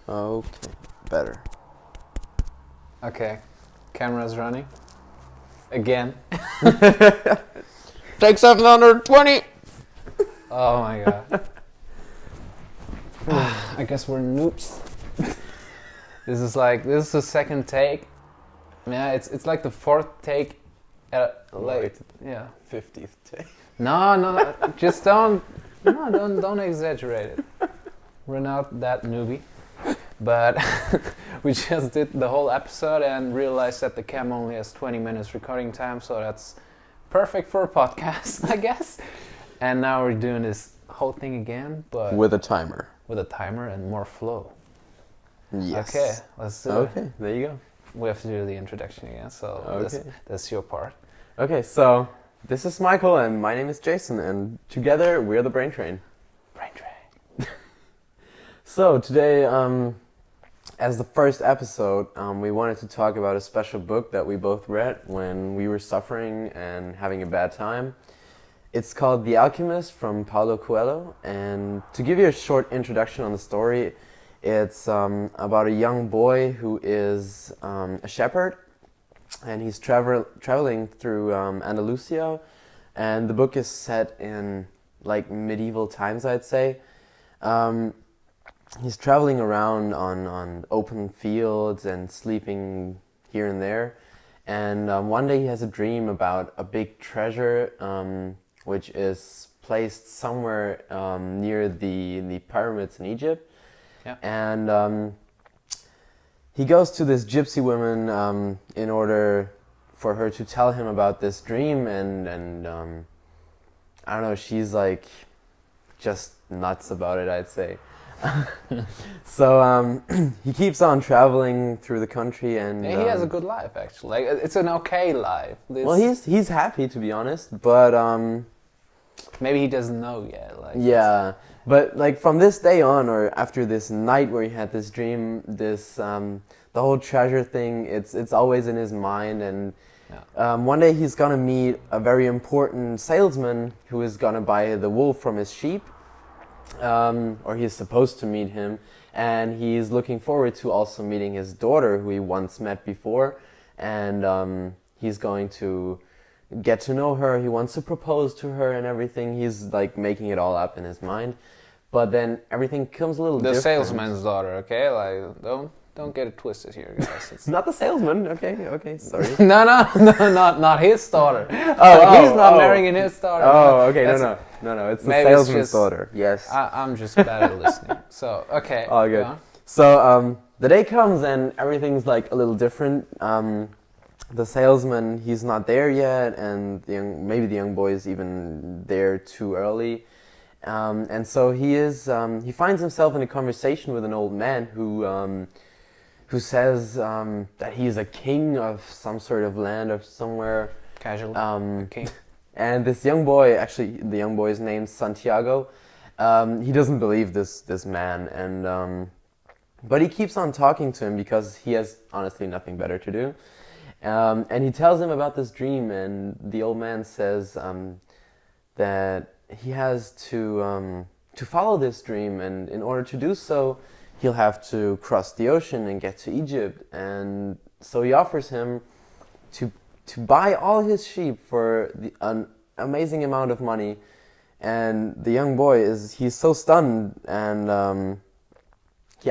Okay, better. Okay, camera's running. Again. Take 720! Oh my god. I guess we're noobs. This is the second take. Yeah, it's like the fourth take. Yeah. 50th take. No, just don't exaggerate it. We're not that newbie. But we just did the whole episode and realized that the cam only has 20 minutes recording time, so that's perfect for a podcast, I guess. And now we're doing this whole thing again, but With a timer. with a timer and more flow. Yes. Okay, let's do it. Okay, there you go. We have to do the introduction again, so that's your part. Okay, so this is Michael and my name is Jason, and together we're the BrainTrain. BrainTrain. So today, as the first episode, we wanted to talk about a special book that we both read when we were suffering and having a bad time. It's called The Alchemist from Paulo Coelho, and to give you a short introduction on the story, it's about a young boy who is a shepherd, and he's traveling through Andalusia, and the book is set in like medieval times, I'd say. He's traveling around on open fields and sleeping here and there, and one day he has a dream about a big treasure which is placed somewhere near the pyramids in Egypt. Yeah. And he goes to this gypsy woman in order for her to tell him about this dream, and I don't know, she's like just nuts about it, I'd say. So he keeps on traveling through the country, and Yeah, he has a good life actually. Like, it's an okay life. well, he's happy, to be honest, but maybe he doesn't know yet. Like, yeah, but like from this day on, or after this night where he had this dream, this the whole treasure thing, it's always in his mind, and one day he's gonna meet a very important salesman who is gonna buy the wool from his sheep, or he's supposed to meet him, and he's looking forward to also meeting his daughter, who he once met before, and he's going to get to know her. He wants to propose to her and everything. He's like making it all up in his mind, but then everything comes a little the different. salesman's daughter. Okay, like don't get it twisted here, guys. It's Not the salesman. Okay, sorry. no, not his daughter. He's not marrying his daughter. Oh, okay, no. It's the salesman's daughter. Yes. I'm just bad at listening. So okay. All good. So the day comes and everything's like a little different. The salesman, he's not there yet, and maybe the young boy is even there too early. And so he finds himself in a conversation with an old man who says that he is a king of some sort of land of somewhere. Casual. King. And this young boy, actually the young boy is named Santiago. He doesn't believe this man, and but he keeps on talking to him because he has honestly nothing better to do. And he tells him about this dream, and the old man says that he has to follow this dream, and in order to do so, he'll have to cross the ocean and get to Egypt. And so he offers him to buy all his sheep for an amazing amount of money. And the young boy he's so stunned, and he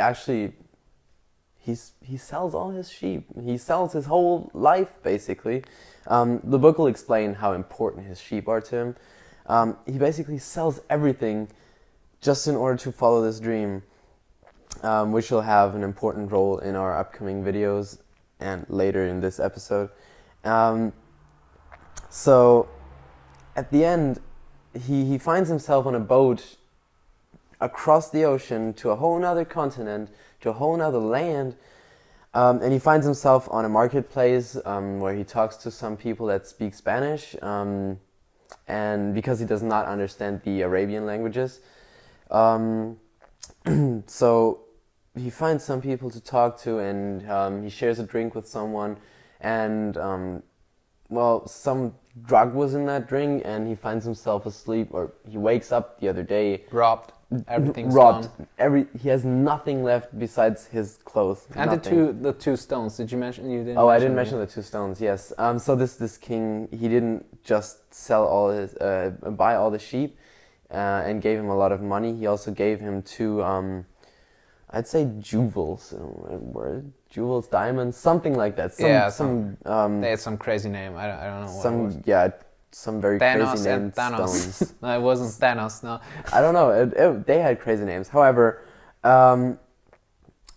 sells all his sheep. He sells his whole life, basically. The book will explain how important his sheep are to him. He basically sells everything just in order to follow this dream, which will have an important role in our upcoming videos and later in this episode. So at the end, he finds himself on a boat across the ocean to a whole nother continent, to a whole nother land, and he finds himself on a marketplace where he talks to some people that speak Spanish, and because he does not understand the Arabian languages, so he finds some people to talk to, and he shares a drink with someone, and some drug was in that drink, and he finds himself asleep, or he wakes up the other day. Robbed. Everything's robbed. gone. He has nothing left besides his clothes. And nothing. the two stones. Did you mention? You didn't. Oh, I mention didn't mention the 2 stones. Yes. So this king, he didn't just sell all his buy all the sheep, and gave him a lot of money. He also gave him 2, I'd say jewels, jewels, diamonds, something like that. Some they had some crazy name. I don't know. Some very Thanos crazy and named Thanos. stones. No, it wasn't Thanos. No. I don't know. They had crazy names. However,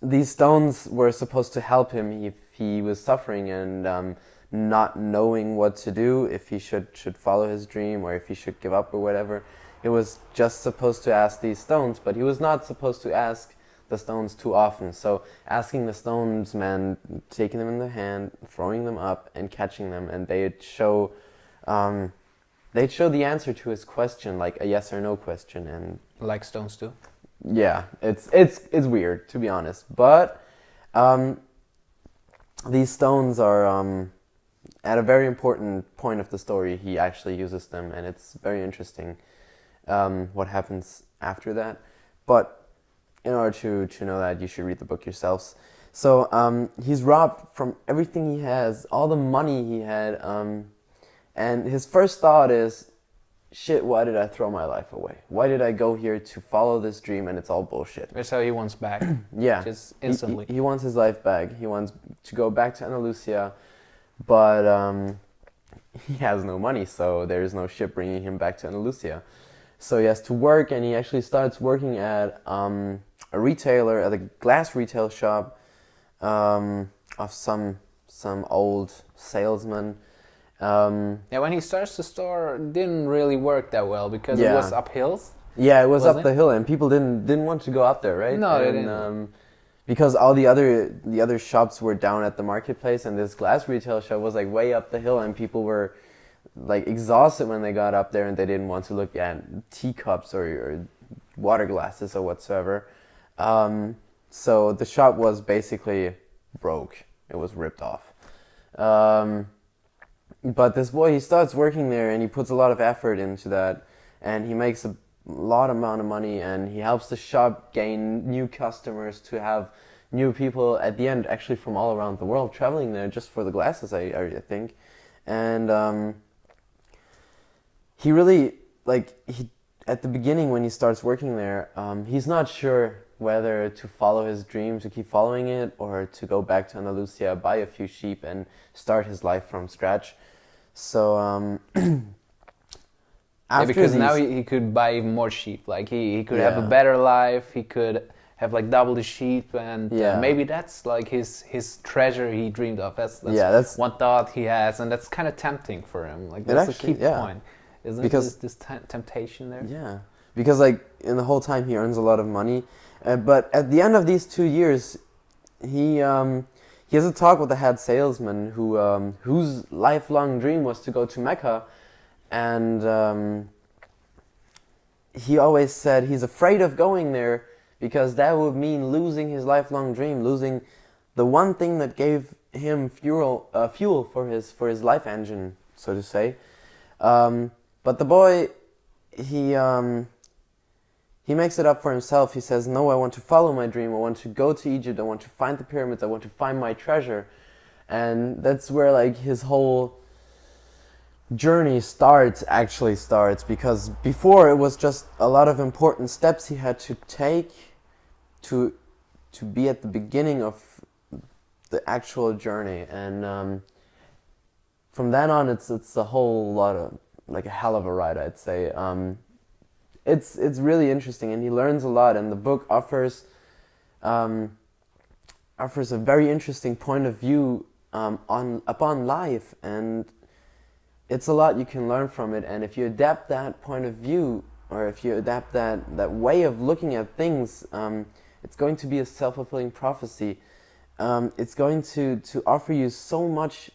these stones were supposed to help him if he was suffering and not knowing what to do, if he should follow his dream or if he should give up or whatever. He was just supposed to ask these stones, but he was not supposed to ask the stones too often. So asking the stones meant taking them in the hand, throwing them up, and catching them, and they'd show the answer to his question, like a yes or no question, and Like stones do. yeah, it's weird, to be honest. But these stones are at a very important point of the story. He actually uses them, and it's very interesting what happens after that. But in order to know that, you should read the book yourselves. So he's robbed from everything he has, all the money he had, and his first thought is, shit, why did I throw my life away? Why did I go here to follow this dream and it's all bullshit? So he wants back. Yeah. Just instantly. He wants his life back. He wants to go back to Andalusia, but he has no money, so there's no ship bringing him back to Andalusia. So he has to work, and he actually starts working at a retailer, at a glass retail shop of some old salesman. When he starts the store, it didn't really work that well because it was up hills. Yeah, it was up it? the hill, and people didn't want to go up there, right? No, they and, didn't. Because all the other shops were down at the marketplace, and this glass retail shop was like way up the hill, and people were like exhausted when they got up there, and they didn't want to look at teacups or water glasses or whatsoever. So the shop was basically broke. It was ripped off. But this boy, he starts working there, and he puts a lot of effort into that, and he makes a lot amount of money, and he helps the shop gain new customers, to have new people at the end actually from all around the world traveling there just for the glasses, I think. And he really, at the beginning when he starts working there, he's not sure whether to follow his dream, to keep following it, or to go back to Andalusia, buy a few sheep, and start his life from scratch. So because now he could buy even more sheep. Like he could have a better life. He could have like double the sheep, and maybe that's like his treasure he dreamed of. That's one thought he has, and that's kind of tempting for him. Like that's the key point, isn't it? This temptation there? Yeah, because like in the whole time he earns a lot of money, but at the end of these 2 years, he has a talk with the head salesman whose lifelong dream was to go to Mecca, and he always said he's afraid of going there because that would mean losing his lifelong dream, losing the one thing that gave him fuel for his life engine, so to say. But the boy, he makes it up for himself. He says, no, I want to follow my dream. I want to go to Egypt. I want to find the pyramids. I want to find my treasure. And that's where like his whole journey actually starts, because before it was just a lot of important steps he had to take to be at the beginning of the actual journey. And from then on, it's a whole lot of, like a hell of a ride, I'd say. It's really interesting, and he learns a lot, and the book offers a very interesting point of view upon life, and it's a lot you can learn from it. And if you adapt that point of view, or if you adapt that way of looking at things, it's going to be a self-fulfilling prophecy. It's going to offer you so much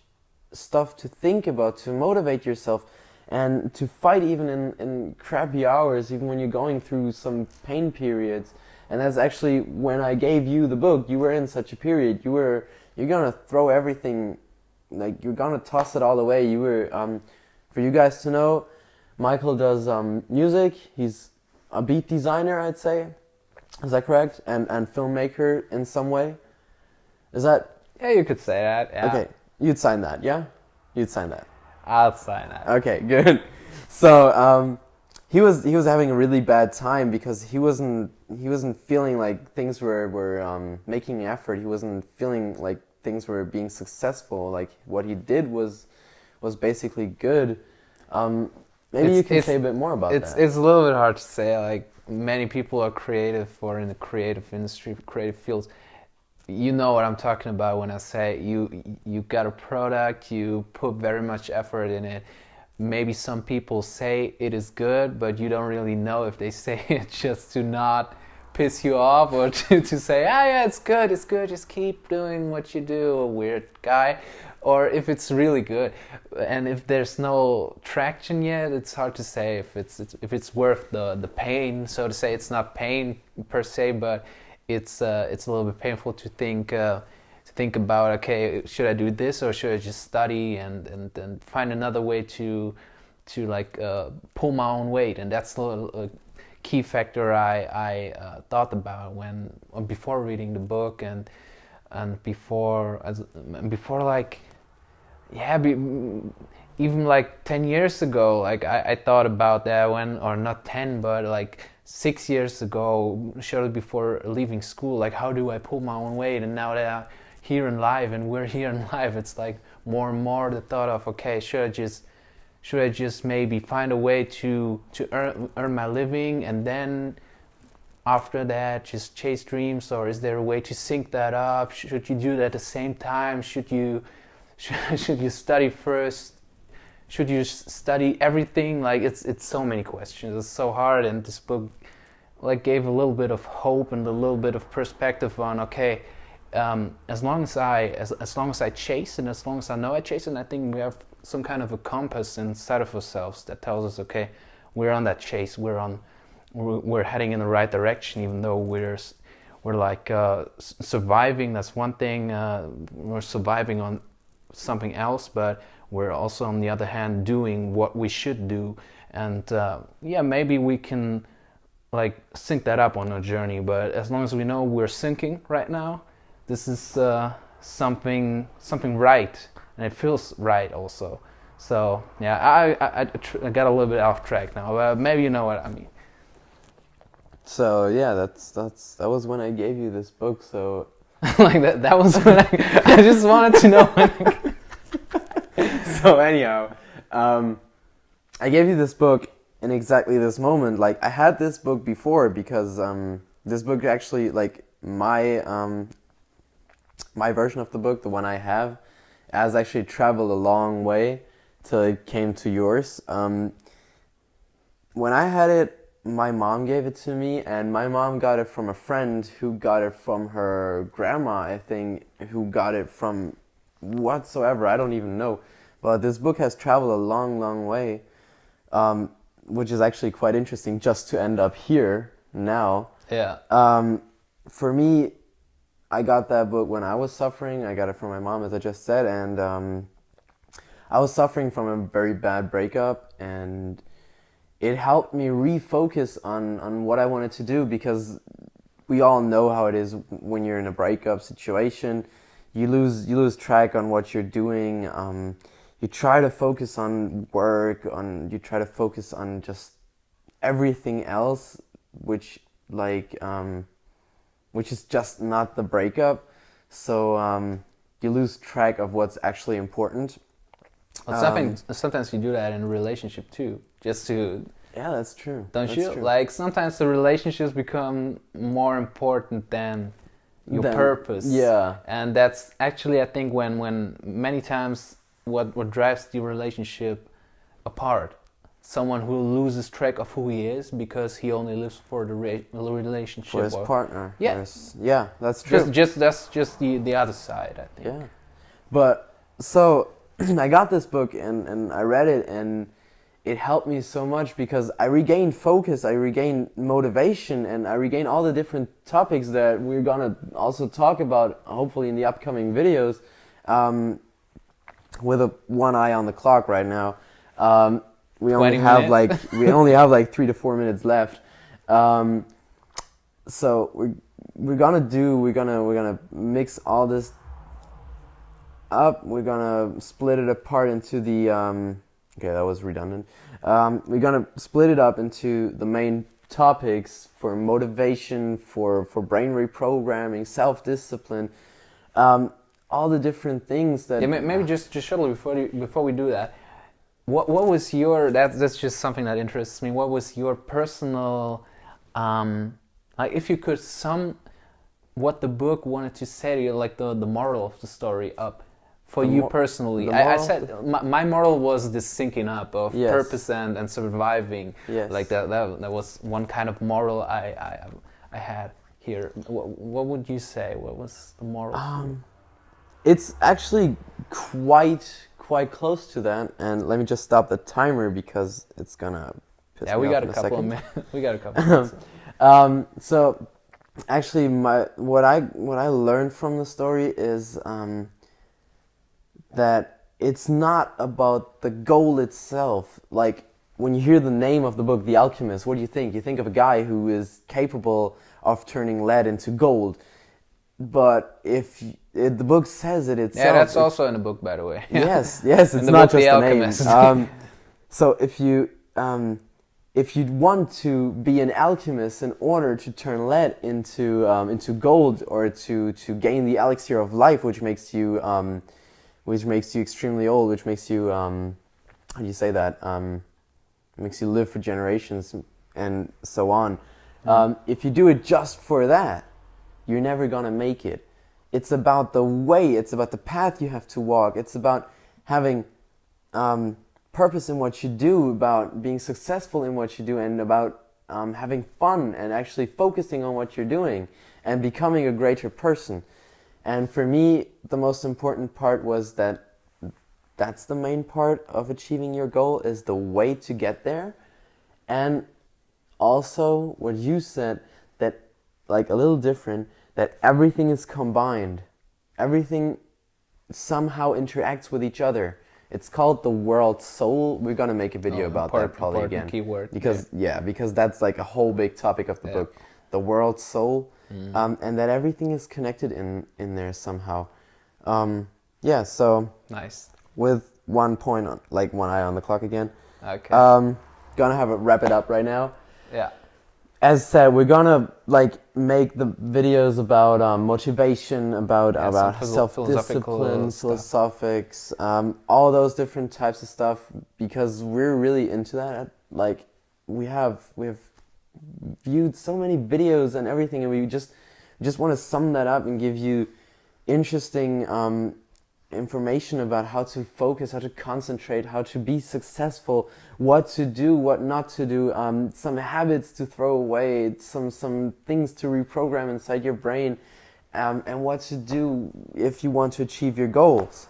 stuff to think about, to motivate yourself, and to fight even in crappy hours, even when you're going through some pain periods. And that's actually when I gave you the book, you were in such a period. You're gonna throw everything, like you're gonna toss it all away. You were, for you guys to know, Michael does music. He's a beat designer, I'd say. Is that correct? And filmmaker in some way. Is that? Yeah, you could say that. Yeah. Okay, you'd sign that, yeah? You'd sign that. I'll sign that. Okay, good. So he was having a really bad time because he wasn't feeling like things were making an effort. He wasn't feeling like things were being successful. Like what he did was basically good. Maybe you can say a bit more about that. It's a little bit hard to say. Like many people are creative or in the creative industry, creative fields. You know what I'm talking about when I say you got a product, you put very much effort in it. Maybe some people say it is good, but you don't really know if they say it just to not piss you off or to say, yeah, it's good, just keep doing what you do, a weird guy. Or if it's really good. And if there's no traction yet, it's hard to say if it's worth the pain, so to say. It's not pain per se, but it's a little bit painful to think about, okay, should I do this or should I just study and find another way to like pull my own weight. And that's a key factor I thought about before reading the book and before like even like 10 years ago, like I thought about that or not 10, but like 6 years ago, shortly before leaving school, like how do I pull my own weight? And now that I'm here in life and we're here in life, it's like more and more the thought of, okay, should I just maybe find a way to earn my living and then after that just chase dreams, or is there a way to sync that up? Should you do that at the same time? Should you study first? Should you study everything? Like it's so many questions. It's so hard, and this book like gave a little bit of hope and a little bit of perspective on, okay, as long as I chase and as long as I know I chase, and I think we have some kind of a compass inside of ourselves that tells us, okay, we're on that chase, we're heading in the right direction, even though we're like surviving. That's one thing. We're surviving on something else, but we're also on the other hand doing what we should do. And maybe we can like sync that up on our journey. But as long as we know we're syncing right now, this is something right, and it feels right also. So yeah, I got a little bit off track now, but maybe you know what I mean. So yeah, that was when I gave you this book. So like that was when I just wanted to know. So anyhow, I gave you this book in exactly this moment. Like I had this book before because this book actually, like my version of the book, the one I have, has actually traveled a long way till it came to yours. When I had it, my mom gave it to me, and my mom got it from a friend who got it from her grandma, I think, who got it from whatsoever, I don't even know. But this book has traveled a long, long way, which is actually quite interesting just to end up here now. Yeah. For me, I got that book when I was suffering. I got it from my mom, as I just said, and I was suffering from a very bad breakup, and it helped me refocus on what I wanted to do, because we all know how it is when you're in a breakup situation. You lose track on what you're doing. You try to focus on work, you try to focus on just everything else, which is just not the breakup. So you lose track of what's actually important. Well, sometimes you do that in a relationship too, just to... Yeah, that's true. Don't you? True. Like sometimes the relationships become more important than your purpose. Yeah. And that's actually, I think, when many times what drives the relationship apart. Someone who loses track of who he is because he only lives for the relationship. For his partner. Yeah. Yeah, that's true. That's just the other side, I think. Yeah. But so I got this book and I read it, and it helped me so much because I regained focus, I regained motivation, and I regained all the different topics that we're gonna also talk about, hopefully in the upcoming videos. With one eye on the clock right now, we only have like 3 to 4 minutes left. So we're gonna mix all this up. We're gonna split it apart into the okay, that was redundant. We're gonna split it up into the main topics for motivation, for brain reprogramming, self-discipline, all the different things that. Yeah, maybe just shortly before we do that. What was your that's just something that interests me. What was your personal like if you could sum what the book wanted to say to you, like the moral of the story up for you personally? I said my moral was this syncing up of purpose and surviving. Yes. Like that was one kind of moral I had here. What would you say? What was the moral? It's actually quite close to that, and let me just stop the timer because it's gonna piss me off in a second. We got a couple minutes. So actually what I learned from the story is that it's not about the goal itself. Like when you hear the name of the book, The Alchemist, what do you think? You think of a guy who is capable of turning lead into gold. But if the book says it itself... Yeah, that's also in the book, by the way. Yes, it's not just the name. So if you want to be an alchemist in order to turn lead into gold, or to gain the elixir of life, which makes you extremely old, which makes you how do you say that? Makes you live for generations and so on. If you do it just for that, you're never gonna make it. It's about the way, it's about the path you have to walk. It's about having purpose in what you do, about being successful in what you do, and about having fun and actually focusing on what you're doing and becoming a greater person. And for me, the most important part was that's the main part of achieving your goal, is the way to get there. And also what you said, that like a little different, that everything is combined. Everything somehow interacts with each other. It's called the world soul. We're gonna make a video about that probably again. Keyword. Because that's like a whole big topic of the book. The world soul. And that everything is connected in there somehow. So nice. With one point on, like one eye on the clock again. Okay. Gonna wrap it up right now. Yeah. As said, we're gonna like make the videos about motivation, about self-discipline, philosophics, all those different types of stuff, because we're really into that. Like we have viewed so many videos and everything, and we just want to sum that up and give you interesting information about how to focus, how to concentrate, how to be successful, what to do, what not to do, some habits to throw away, some things to reprogram inside your brain, and what to do if you want to achieve your goals.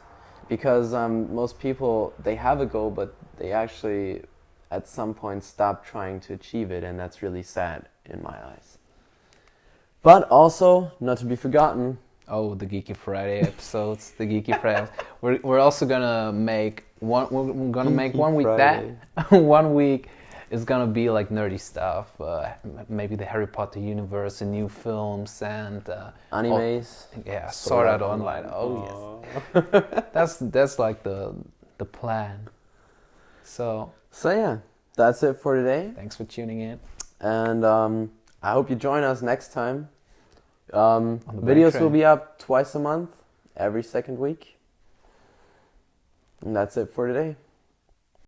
Because most people, they have a goal, but they actually at some point stop trying to achieve it, and that's really sad in my eyes. But also, not to be forgotten, the Geeky Friday episodes, the Geeky Friday. We're also gonna make one. We're gonna make 1 week Friday. That 1 week is gonna be like nerdy stuff. Maybe the Harry Potter universe and new films and animes. Sword Art Online. Oh yes, that's like the plan. So yeah, that's it for today. Thanks for tuning in, and I hope you join us next time. Videos will be up twice a month, every second week. And that's it for today.